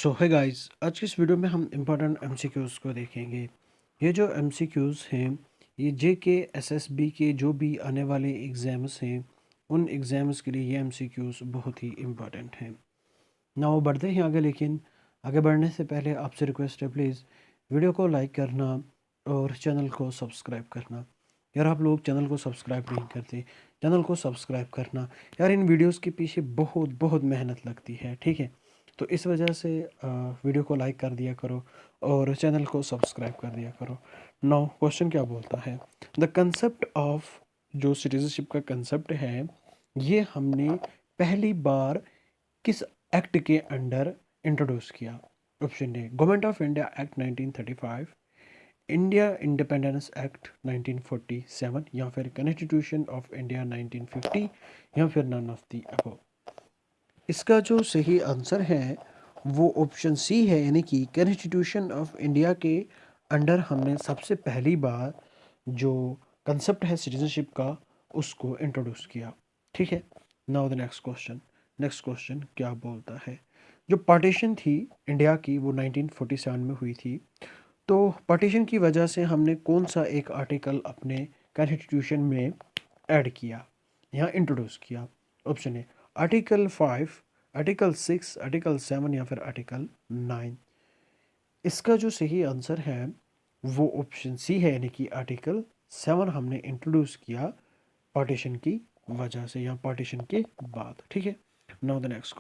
सो है गाइस, आज की इस वीडियो में हम इम्पोर्टेंट एमसीक्यूज़ को देखेंगे। ये जो एमसीक्यूज़ हैं ये जेके एसएसबी के जो भी आने वाले एग्ज़ाम्स हैं उन एग्ज़ाम्स के लिए ये एमसीक्यूज़ बहुत ही इम्पोर्टेंट हैं। ना वो बढ़ते हैं आगे, लेकिन आगे बढ़ने से पहले आपसे रिक्वेस्ट है, प्लीज़ वीडियो को लाइक करना और चैनल को सब्सक्राइब करना। यार आप लोग चैनल को सब्सक्राइब नहीं करते, चैनल को सब्सक्राइब करना। यार इन वीडियोस के पीछे बहुत बहुत मेहनत लगती है, ठीक है। तो इस वजह से वीडियो को लाइक कर दिया करो और चैनल को सब्सक्राइब कर दिया करो। नाउ क्वेश्चन क्या बोलता है, द कंसेप्ट ऑफ जो सिटीजनशिप का कंसेप्ट है ये हमने पहली बार किस एक्ट के अंडर इंट्रोड्यूस किया? Option A government of India act 1935, India independence act 1947, या फिर कॉन्स्टिट्यूशन ऑफ इंडिया 1950, या फिर नन ऑफ द अबव। इसका जो सही आंसर है वो ऑप्शन सी है, यानी कि कॉन्स्टिट्यूशन ऑफ इंडिया के अंडर हमने सबसे पहली बार जो कंसेप्ट है सिटीजनशिप का उसको इंट्रोड्यूस किया, ठीक है। नाउ द नेक्स्ट क्वेश्चन क्या बोलता है, जो पार्टीशन थी इंडिया की वो 1947 में हुई थी। तो पार्टीशन की वजह से हमने कौन सा एक आर्टिकल अपने कॉन्स्टिट्यूशन में ऐड किया, यहाँ इंट्रोड्यूस किया? Option A article 5, article 6, article 7, या फिर आर्टिकल 9। इसका जो सही आंसर है वो ऑप्शन सी है, यानी कि आर्टिकल 7 हमने इंट्रोड्यूस किया पार्टीशन की वजह से या पार्टीशन के बाद, ठीक है। नाउ द नेक्स्ट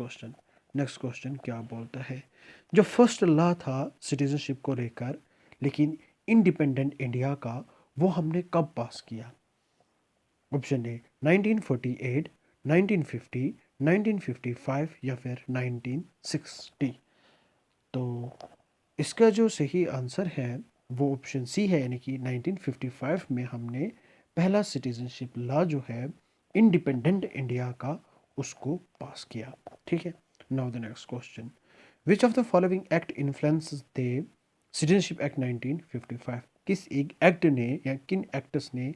क्वेश्चन क्या बोलता है, जो फर्स्ट लॉ था सिटीजनशिप को लेकर लेकिन इंडिपेंडेंट इंडिया का, वो हमने कब पास किया? ऑप्शन ए 1948, 1950, 1955, या फिर 1960। तो इसका जो सही आंसर है वो ऑप्शन सी है, यानी कि 1955 में हमने पहला सिटीजनशिप लॉ जो है इंडिपेंडेंट इंडिया का उसको पास किया, ठीक है। Now the next question, which of the following act influences the citizenship act 1955? किस एक एक्ट ने या किन एक्ट्स ने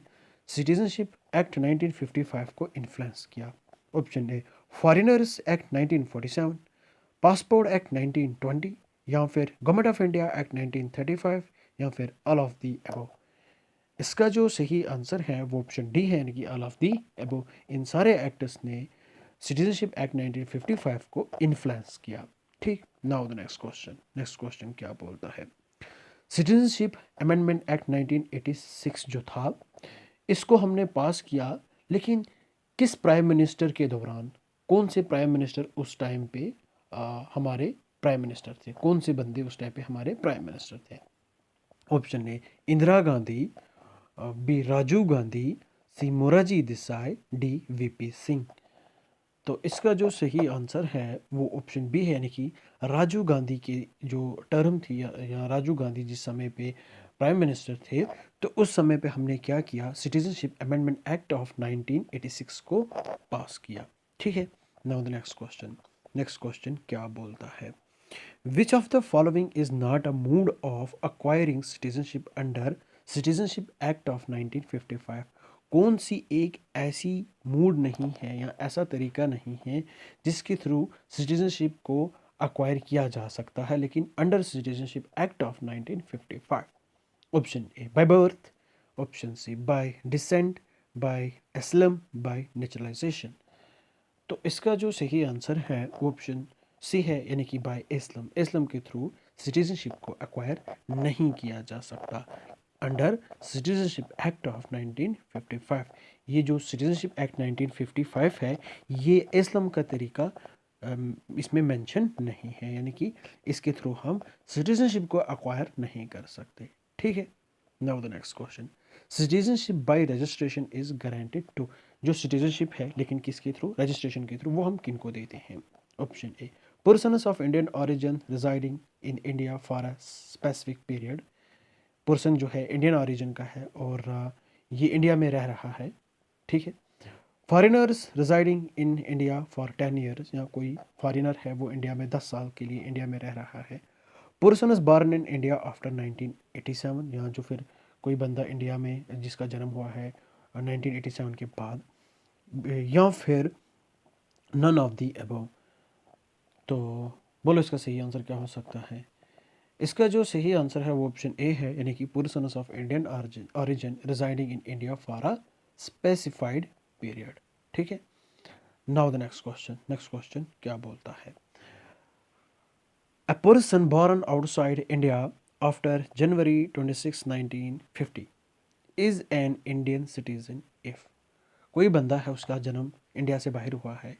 सिटीजनशिप एक्ट 1955 को इन्फ्लुएंस किया? Option A foreigners act 1947, passport act 1920, या फिर गवर्नमेंट ऑफ इंडिया एक्ट 1935, या फिर ऑल ऑफ दी अबव। इसका जो सही आंसर है वो ऑप्शन डी है, यानी कि ऑल ऑफ दी अबव। इन सारे एक्ट्स ने सिटीजनशिप एक्ट 1955 को इन्फ्लुएंस किया, ठीक। नाउ द नेक्स्ट क्वेश्चन क्या बोलता है, सिटीजनशिप अमेंडमेंट एक्ट 1986 जो था इसको हमने पास किया, लेकिन किस प्राइम मिनिस्टर के दौरान? कौन से प्राइम मिनिस्टर उस टाइम पे हमारे प्राइम मिनिस्टर थे? कौन से बंदे उस टाइम पे हमारे प्राइम मिनिस्टर थे? Option A Indira Gandhi, B Rajiv Gandhi, C Morarji Desai, D VP Singh. तो इसका जो सही आंसर है वो ऑप्शन बी है, यानी कि राजीव गांधी की जो टर्म थी या राजीव गांधी जिस समय पे प्राइम मिनिस्टर थे तो उस समय पे हमने क्या किया, सिटीजनशिप अमेंडमेंट एक्ट ऑफ 1986 को पास किया, ठीक है। नाउ द नेक्स्ट क्वेश्चन क्या बोलता है, which of the following is not a mode of acquiring citizenship under citizenship act of 1955? कौन सी एक ऐसी मूड नहीं है या ऐसा तरीका नहीं है जिसके थ्रू सिटीजनशिप को अक्वायर किया जा सकता है लेकिन under citizenship act of 1955? Option A by birth, option C by descent, by asylum, by naturalisation. तो इसका जो सही आंसर है वो ऑप्शन सी है, यानी कि बाय इस्लाम। इस्लाम के थ्रू सिटीजनशिप को एक्वायर नहीं किया जा सकता अंडर सिटीजनशिप एक्ट ऑफ 1955। ये जो सिटीजनशिप एक्ट 1955 है ये इस्लाम का तरीका इसमें मेंशन नहीं है, यानी कि इसके थ्रू हम सिटीजनशिप को एक्वायर नहीं कर सकते, ठीक है। Now the next question, citizenship by registration is guaranteed to, जो सिटीजनशिप है लेकिन किसके थ्रू? रजिस्ट्रेशन के थ्रू। वो हम किन को देते हैं? Option A persons of Indian origin residing in India for a specific period. Person जो है इंडियन ऑरिजिन का है और ये इंडिया में रह रहा है, ठीक है। Foreigners residing in India for 10 years, या कोई फॉरेनर है वो इंडिया में 10 साल के लिए इंडिया में रह रहा है। Person is born in India after 1987, यहाँ जो फिर कोई बंदा इंडिया में जिसका जन्म हुआ है 1987 के बाद, या फिर नन ऑफ दी अबव। तो बोलो इसका सही आंसर क्या हो सकता है। इसका जो सही आंसर है वो ऑप्शन ए है, यानी कि persons of Indian origin residing in India for a specified period. ठीक है, नाउ द नेक्स्ट क्वेश्चन क्या बोलता है। A person born outside India after January 26, 1950 is an Indian citizen if। कोई बंदा है उसका जन्म इंडिया से बाहर हुआ है,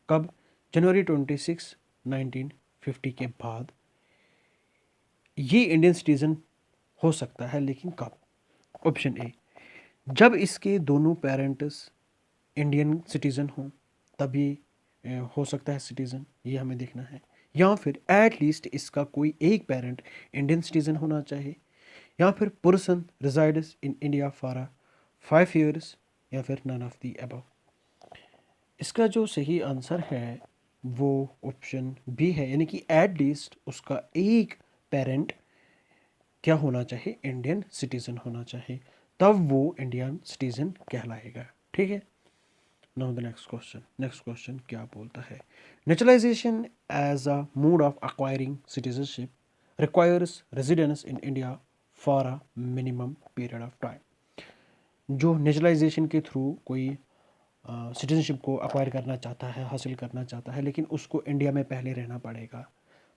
कब? जनवरी 26, 1950 के बाद ये इंडियन सिटीजन हो सकता है, लेकिन कब? ऑप्शन ए, जब इसके दोनों पेरेंट्स इंडियन सिटीजन हों तब ये हो सकता है सिटीजन, ये हमें देखना है। या फिर एट लीस्ट इसका कोई एक पेरेंट इंडियन सिटीजन होना चाहिए, या फिर person resides in India for 5 years, या फिर नन ऑफ दी अबव। इसका जो सही आंसर है वो ऑप्शन बी है, यानी कि एट लीस्ट उसका एक पेरेंट क्या होना चाहिए? इंडियन सिटीजन होना चाहिए, तब वो इंडियन सिटीजन कहलाएगा। ठीक है, नाउ द नेक्स्ट क्वेश्चन क्या बोलता है। Naturalisation as a mode of acquiring citizenship requires residence in India for a minimum period of time. जो नेचुरलाइजेशन के थ्रू कोई सिटीजनशिप को अक्वायर करना चाहता है, हासिल करना चाहता है, लेकिन उसको इंडिया में पहले रहना पड़ेगा,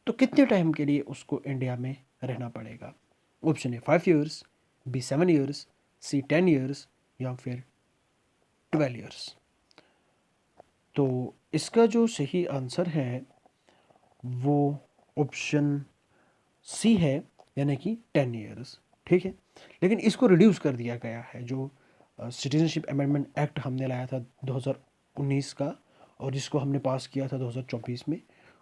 तो कितने टाइम के लिए उसको इंडिया में रहना पड़ेगा? Option A 5 years, B 7 years, C 10 years, या फिर 12 years। तो इसका जो सही आंसर है वो ऑप्शन सी है, यानी कि 10 years। ठीक है, लेकिन इसको रिड्यूस कर दिया गया है। जो सिटीजनशिप अमेंडमेंट एक्ट हमने लाया था 2019 का, और जिसको हमने पास किया था 2024 में,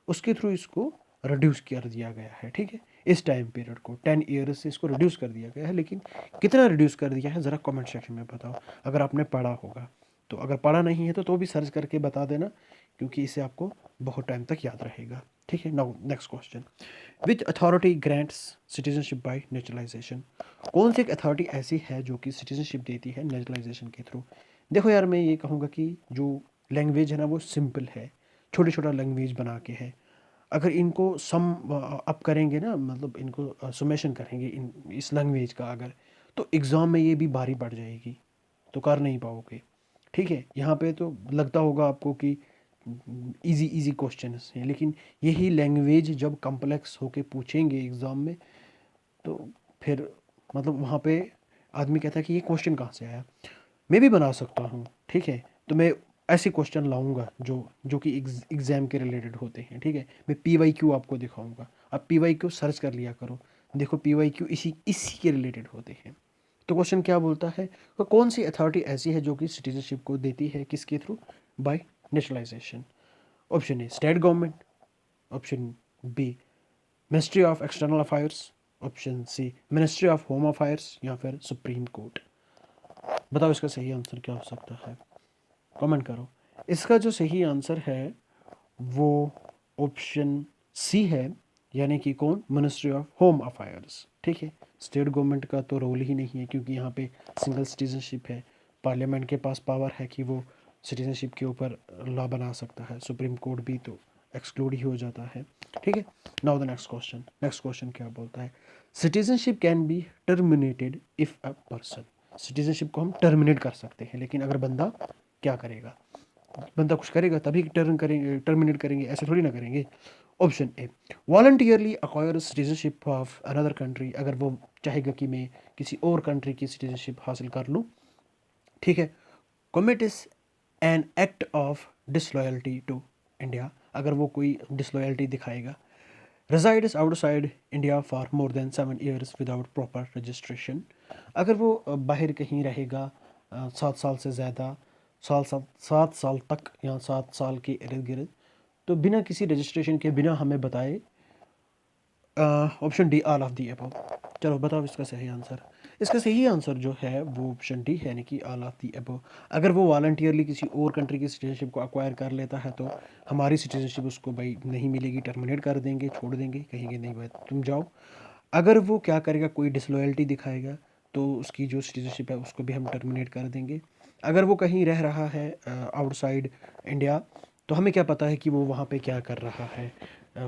उसके थ्रू इसको रिड्यूस कर दिया गया है। ठीक है, इस टाइम पीरियड को 10 years से इसको रिड्यूस कर दिया गया है, लेकिन कितना रिड्यूस कर दिया है ज़रा कमेंट सेक्शन में बताओ, अगर आपने पढ़ा होगा तो। अगर पढ़ा नहीं है तो भी सर्च करके बता देना, क्योंकि इसे आपको बहुत टाइम तक याद रहेगा। ठीक है, now next question. Which authority grants citizenship by naturalisation. कौन सी एक अथॉरिटी ऐसी है जो कि सिटीजनशिप देती है नेचुरलाइजेशन के थ्रू? देखो यार, मैं ये कहूँगा कि जो लैंग्वेज है ना वो सिंपल है, छोटे छोटा लैंग्वेज बना के है। अगर इनको सम अप करेंगे ना, मतलब इनको समेशन करेंगे इस लैंग्वेज का अगर, तो एग्ज़ाम में ये भी भारी पड़ जाएगी, तो कर नहीं पाओगे। ठीक है, यहाँ पे तो लगता होगा आपको कि इजी इजी क्वेश्चन हैं, लेकिन यही लैंग्वेज जब कॉम्प्लेक्स होके पूछेंगे एग्ज़ाम में, तो फिर मतलब वहाँ पे आदमी कहता है कि ये क्वेश्चन कहाँ से आया। मैं भी बना सकता हूँ, ठीक है, तो मैं ऐसे क्वेश्चन लाऊंगा जो जो कि एग्ज़ाम के रिलेटेड होते हैं। ठीक है, मैं PYQ आपको दिखाऊंगा, आप PYQ सर्च कर लिया करो, देखो PYQ इसी इसी के रिलेटेड होते हैं। तो क्वेश्चन क्या बोलता है, तो कौन सी अथॉरिटी ऐसी है जो कि सिटीजनशिप को देती है, किसके through? By nationalisation. Option A state government, option B ministry of external affairs, option C ministry of home affairs, या फिर सुप्रीम कोर्ट। बताओ इसका सही आंसर क्या हो सकता है, कमेंट करो। इसका जो सही आंसर है वो ऑप्शन सी है, यानी कि कौन? Ministry of home affairs. ठीक है, स्टेट गवर्नमेंट का तो रोल ही नहीं है, क्योंकि यहाँ पे सिंगल सिटीजनशिप है। पार्लियामेंट के पास पावर है कि वो सिटीजनशिप के ऊपर लॉ बना सकता है, सुप्रीम कोर्ट भी तो एक्सक्लूड ही हो जाता है। ठीक है, नाउ द नेक्स्ट क्वेश्चन क्या बोलता है। Citizenship can be terminated if a person. Citizenship को हम टर्मिनेट कर सकते हैं, लेकिन अगर बंदा क्या करेगा? बंदा कुछ करेगा तभी टर्मिनेट करेंगे, ऐसे थोड़ी ना करेंगे। Option A voluntarily acquire citizenship of another country. अगर वो चाहेगा कि मैं किसी और कंट्री की सिटीजनशिप हासिल कर लूँ, ठीक है। Commit is an act of disloyalty to India. अगर वो कोई डिसलॉयल्टी दिखाएगा। resides outside India for more than 7 years without proper registration। अगर वो बाहर कहीं रहेगा 7 साल से ज़्यादा, 7 साल तक, या 7 साल के इर्द गिर्द, तो बिना किसी रजिस्ट्रेशन के, बिना हमें बताए। Option D all of the above. चलो बताओ इसका सही आंसर। इसका सही आंसर जो है वो ऑप्शन डी है, यानी कि ऑल ऑफ दी अबव। अगर वो वॉलंटियरली किसी और कंट्री की सिटीजनशिप को अक्वायर कर लेता है, तो हमारी सिटीजनशिप उसको भाई नहीं मिलेगी, टर्मिनेट कर देंगे, छोड़ देंगे, कहेंगे नहीं भाई तुम जाओ। अगर वो क्या करेगा, कोई डिसलॉयल्टी दिखाएगा, तो उसकी जो सिटीजनशिप है उसको भी हम टर्मिनेट कर देंगे। अगर वो कहीं रह रहा है आउटसाइड इंडिया, तो हमें क्या पता है कि वो वहाँ पे क्या कर रहा है,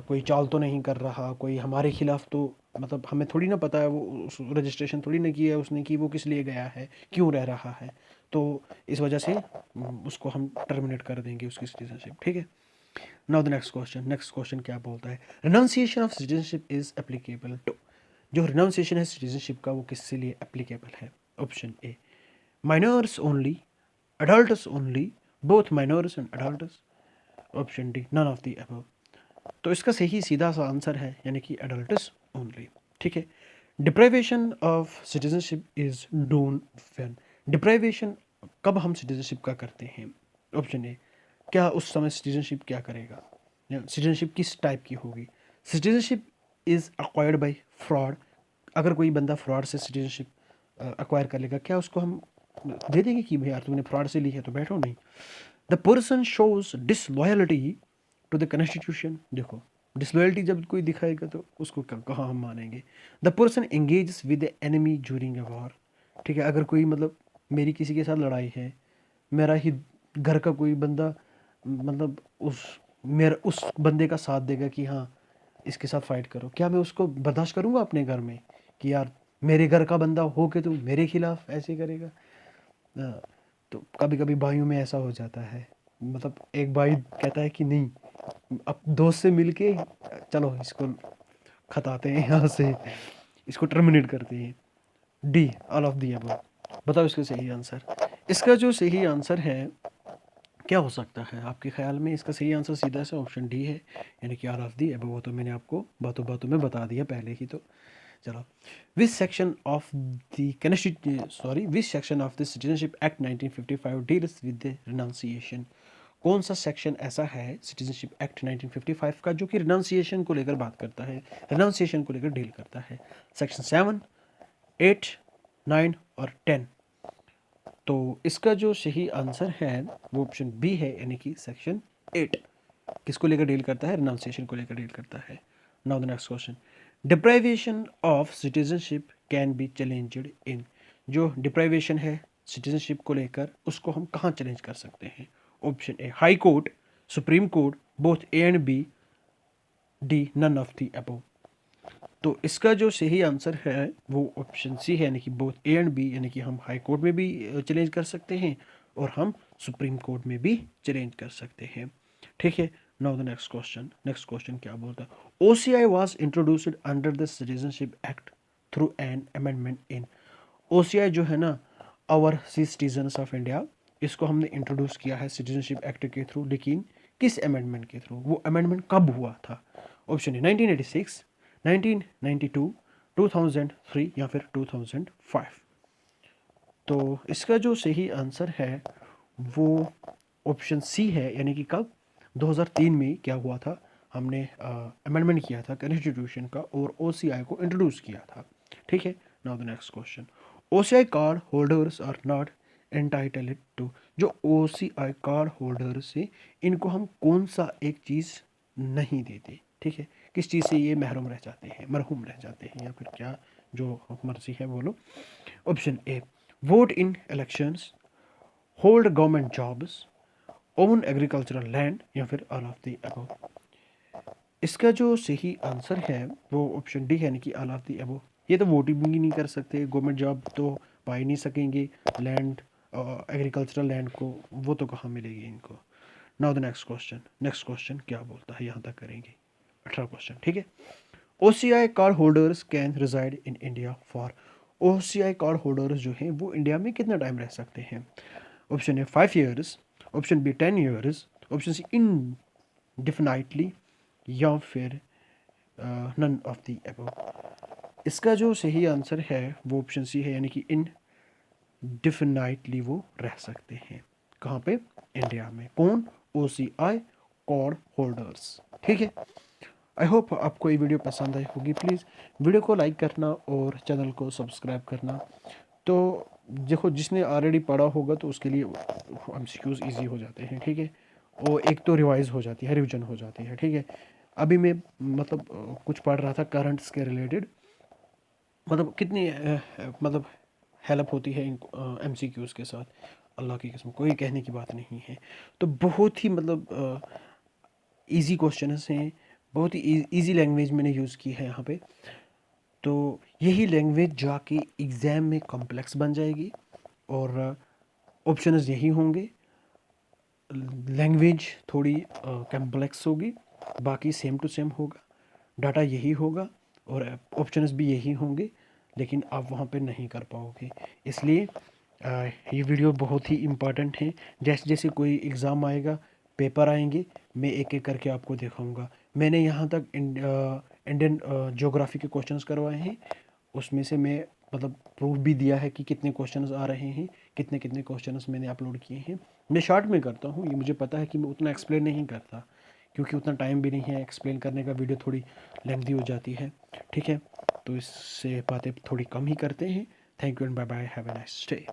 कोई चाल तो नहीं कर रहा, कोई हमारे खिलाफ तो मतलब हमें थोड़ी ना पता है, वो उस रजिस्ट्रेशन थोड़ी ना किया है उसने कि वो किस लिए गया है, क्यों रह रहा है। तो इस वजह से उसको हम टर्मिनेट कर देंगे उसकी सिटीजनशिप, ठीक है। नाउ द नेक्स्ट क्वेश्चन क्या बोलता है, renunciation of citizenship is applicable to, जो रिनाउंसिएशन है सिटीजनशिप का वो किसके लिए एप्लीकेबल है। Option A minors only, adults only, both minors and adults, option D none of the above. तो इसका सही सीधा सा आंसर है यानी कि adults only, ठीक है। Deprivation of citizenship is done when, deprivation कब हम सिटीजनशिप का करते हैं। ऑप्शन ए क्या उस समय सिटीजनशिप क्या करेगा, सिटीजनशिप किस टाइप की होगी। Citizenship is acquired bye fraud, अगर कोई बंदा फ्रॉड से सिटीजनशिप अक्वायर कर लेगा, क्या उसको हम दे देंगे कि भाई यार तुमने फ्रॉड से ली है तो बैठो, नहीं। The person shows disloyalty to the constitution, देखो डिसलॉयलिटी जब कोई दिखाएगा तो उसको कहाँ हम मानेंगे। The person engage with the enemy during a war, ठीक है, अगर कोई मतलब मेरी किसी के साथ लड़ाई है, मेरा ही घर का कोई बंदा मतलब उस बंदे का साथ देगा कि हाँ इसके साथ फाइट करो, क्या मैं उसको बर्दाश्त करूँगा अपने घर में कि यार मेरे घर का बंदा हो के तो मेरे खिलाफ ऐसे करेगा। तो कभी कभी भाइयों में ऐसा हो जाता है, मतलब एक भाई कहता है कि नहीं, अब दोस्त से मिलके चलो इसको खताते हैं यहाँ से, इसको टर्मिनेट करते हैं। D all of the above, बताओ इसका सही आंसर। इसका जो सही आंसर है क्या हो सकता है आपके ख्याल में, इसका सही आंसर सीधा सा ऑप्शन डी है, यानी कि ऑल ऑफ दी अबव। वो तो मैंने आपको बातों बातों में बता दिया पहले ही। तो चलो, which section of the citizenship act 1955 deals with the renunciation, कौन सा सेक्शन ऐसा है सिटीजनशिप एक्ट 1955 का जो कि रिनाउंसिएशन को लेकर बात करता है, रिनाउंसिएशन को लेकर डील करता है। सेक्शन 7, 8, 9 और 10। तो इसका जो सही आंसर है वो ऑप्शन बी है, यानी कि सेक्शन 8 किसको लेकर डील करता है, रिनाउंसिएशन को लेकर डील करता है। Now the next question, deprivation of citizenship can be challenged in, जो डिप्राइवेशन है सिटीजनशिप को लेकर उसको हम कहाँ चैलेंज कर सकते हैं। Option A high court, supreme court, both A and B, D none of the above. तो इसका जो सही आंसर है वो ऑप्शन सी है, यानी कि बोथ ए एंड बी, यानी कि हम हाई कोर्ट में भी चैलेंज कर सकते हैं और हम सुप्रीम कोर्ट में भी चैलेंज कर सकते हैं, ठीक है। नाउ द नेक्स्ट क्वेश्चन क्या बोलता है, OCI was introduced under the citizenship act through an amendment in, OCI जो है ना, ओवरसीज सिटीजन्स ऑफ इंडिया, इसको हमने इंट्रोड्यूस किया है सिटीजनशिप एक्ट के थ्रू, लेकिन किस अमेंडमेंट के थ्रू, वो अमेंडमेंट कब हुआ था। ऑप्शन है 1986, 1992, 2003 या फिर 2005। तो इसका जो सही आंसर है वो ऑप्शन सी है, यानी कि कब 2003 में क्या हुआ था, हमने अमेंडमेंट किया था कॉन्स्टिट्यूशन का और ओसीआई को इंट्रोड्यूस किया था, ठीक है। Now the next question, OCI card holders are not entitled to, जो ओसीआई कार्ड होल्डर्स हैं इनको हम कौन सा एक चीज़ नहीं देते, ठीक है, किस चीज़ से ये मरहूम रह जाते हैं या फिर क्या जो मर्जी है बोलो। Option A vote in elections, hold government jobs, own agricultural land या फिर ऑल ऑफ द अबव। इसका जो सही आंसर है वो ऑप्शन डी है, यानी कि ऑल ऑफ द अबव। ये तो वोटिंग भी नहीं कर सकते, गवर्नमेंट जॉब तो पा ही नहीं सकेंगे, लैंड एग्रीकल्चरल लैंड को वो तो कहाँ मिलेगी इनको। नाउ द नेक्स्ट क्वेश्चन क्या बोलता है, यहाँ तक करेंगे 18 क्वेश्चन, ठीक है। OCI card holders can reside in India for, OCI card holders जो हैं वो इंडिया में कितना टाइम रह सकते हैं। ऑप्शन है 5 years, option B 10 years, option C indefinitely या फिर नन ऑफ द अबव। इसका जो सही आंसर है वो ऑप्शन सी है, यानी कि इनडिफिनाइटली वो रह सकते हैं, कहाँ पे, इंडिया में। कौन, ओसीआई कार्ड होल्डर्स, ठीक है। आई होप आपको ये वीडियो पसंद आई होगी, प्लीज़ वीडियो को लाइक करना और चैनल को सब्सक्राइब करना। तो देखो जिसने ऑलरेडी पढ़ा होगा तो उसके लिए एमसीक्यूज़ इजी हो जाते हैं, ठीक है, और एक तो रिवाइज हो जाती है, रिविजन हो जाती है, ठीक है। अभी मैं मतलब कुछ पढ़ रहा था करंट्स के रिलेटेड, मतलब कितनी मतलब हेल्प होती है इन एमसीक्यूज़ के साथ, अल्लाह की कसम कोई कहने की बात नहीं है। तो बहुत ही मतलब इजी क्वेश्चंस हैं, बहुत ही ईजी लैंग्वेज मैंने यूज़ की है यहाँ पे। तो यही लैंग्वेज जाके एग्ज़ाम में कॉम्प्लेक्स बन जाएगी और ऑप्शंस यही होंगे। लैंग्वेज थोड़ी कॉम्प्लेक्स होगी, बाकी सेम टू सेम होगा, डाटा यही होगा और ऑप्शंस भी यही होंगे, लेकिन आप वहाँ पे नहीं कर पाओगे। इसलिए ये वीडियो बहुत ही इम्पॉर्टेंट है। जैसे जैसे कोई एग्ज़ाम आएगा, पेपर आएंगे, मैं एक एक करके आपको दिखाऊंगा। मैंने यहाँ तक इंडियन ज्योग्राफी के क्वेश्चंस करवाए हैं, उसमें से मैं मतलब प्रूफ भी दिया है कि कितने क्वेश्चंस आ रहे हैं, कितने कितने क्वेश्चंस मैंने अपलोड किए हैं। मैं शॉर्ट में करता हूँ, ये मुझे पता है कि मैं उतना एक्सप्लेन नहीं करता, क्योंकि उतना टाइम भी नहीं है एक्सप्लेन करने का, वीडियो थोड़ी लेंथी हो जाती है। ठीक है, तो इससे बातें थोड़ी कम ही करते हैं। Thank you and bye bye, have a nice day.